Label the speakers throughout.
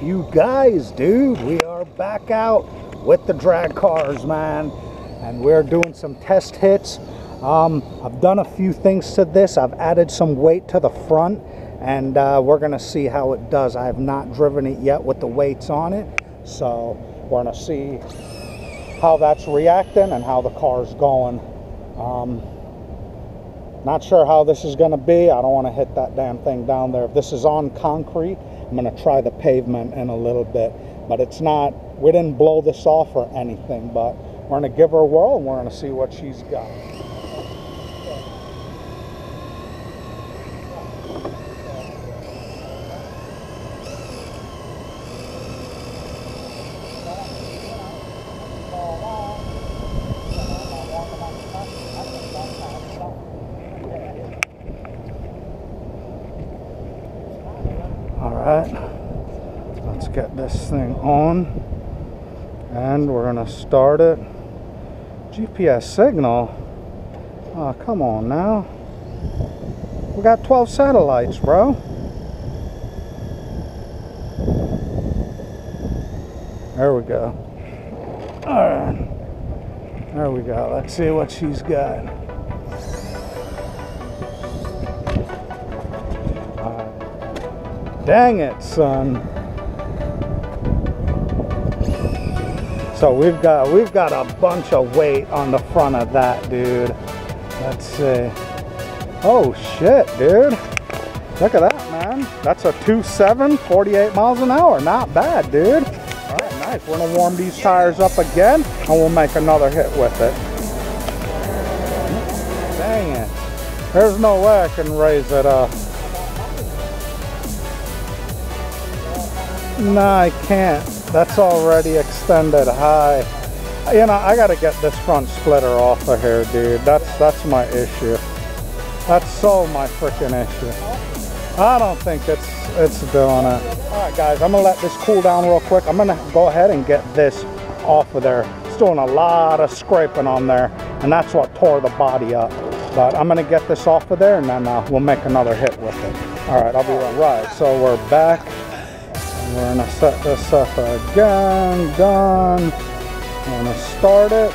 Speaker 1: you guys, dude? We are back out with the drag cars, man, and we're doing some test hits. I've done a few things to this. I've added some weight to the front, and we're gonna see how it does. I have not driven it yet with the weights on it, so we're gonna see how that's reacting and how the car's going. Not sure how this is going to be. I don't want to hit that damn thing down there. If this is on concrete, I'm going to try the pavement in a little bit. But it's not, we didn't blow this off or anything, but we're going to give her a whirl and we're going to see what she's got. Alright, let's get this thing on, and we're gonna start it. GPS signal? Oh, come on now. We got 12 satellites, bro. There we go. Alright, there we go. Let's see what she's got. Dang it, son. So we've got a bunch of weight on the front of that, dude. Let's see. Oh shit, dude. Look at that, man. That's a 2.7, 48 miles an hour. Not bad, dude. All right, nice. We're gonna warm these tires up again, and we'll make another hit with it. Dang it. There's no way I can raise it up. No, I can't. That's already extended high. You know, I gotta get this front splitter off of here, dude. That's my issue. That's so my freaking issue. I don't think it's doing it. All right, guys, I'm gonna let this cool down real quick. I'm gonna go ahead and get this off of there. It's doing a lot of scraping on there, and that's what tore the body up. But I'm gonna get this off of there, and then we'll make another hit with it. All right, I'll be right. So we're back. We're gonna set this up again. Done. I'm gonna start it.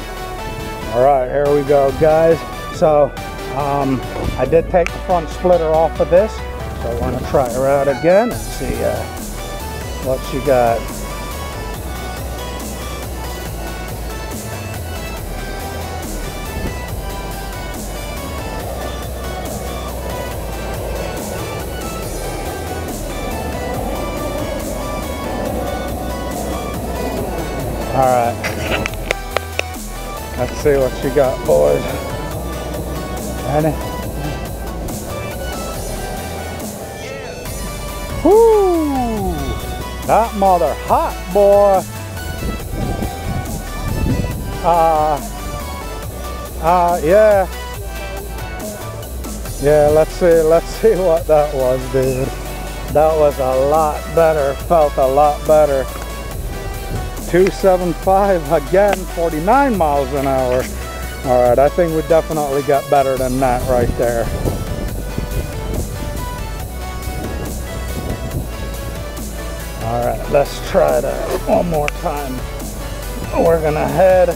Speaker 1: All right, here we go, guys. So I did take the front splitter off of this, so we're gonna try her out again and see what she got. All right, let's see what she got, boys. Ready? Whoo! That mother hot, boy. Yeah. Yeah, let's see what that was, dude. That was a lot better, felt a lot better. 275 again, 49 miles an hour. All right, I think we definitely got better than that right there. All right, let's try that one more time. We're gonna head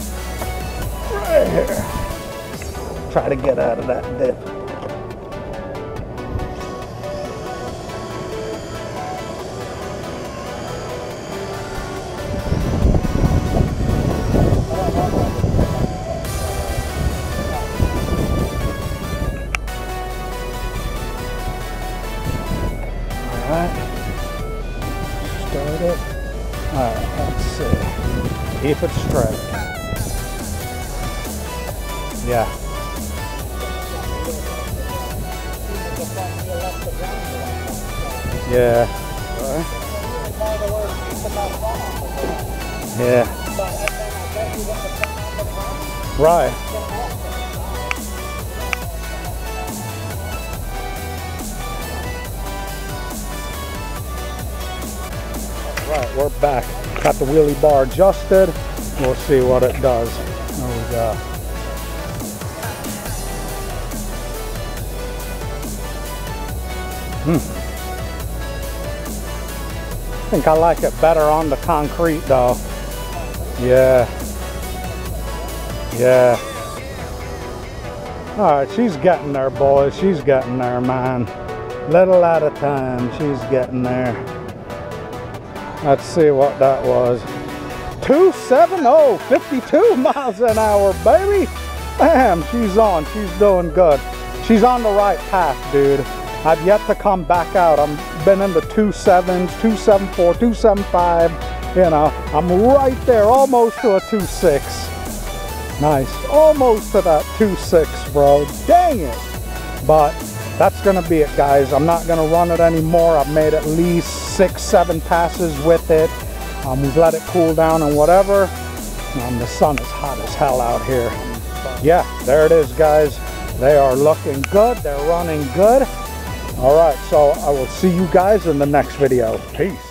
Speaker 1: right here. Try to get out of that dip. Start it. Alright, let's see. Keep it straight. Yeah. Yeah. Yeah. Right. Right, we're back. Got the wheelie bar adjusted. We'll see what it does. There we go. I think I like it better on the concrete though. Yeah. Yeah. Alright, she's getting there, boys. She's getting there, man. Little at a time, she's getting there. Let's see what that was. 270, 52 miles an hour, baby. Bam, she's on. She's doing good. She's on the right path, dude. I've yet to come back out. I've been in the 2.7s, 2.74, 2.75. You know, I'm right there, almost to a 2.6. Nice, almost to that 2.6, bro. Dang it. But that's gonna be it, guys. I'm not gonna run it anymore. I've made at least 6-7 passes with it. We've let it cool down and whatever. The sun is hot as hell out here. Yeah, there it is, guys. They are looking good. They're running good. All right, so I will see you guys in the next video. Peace.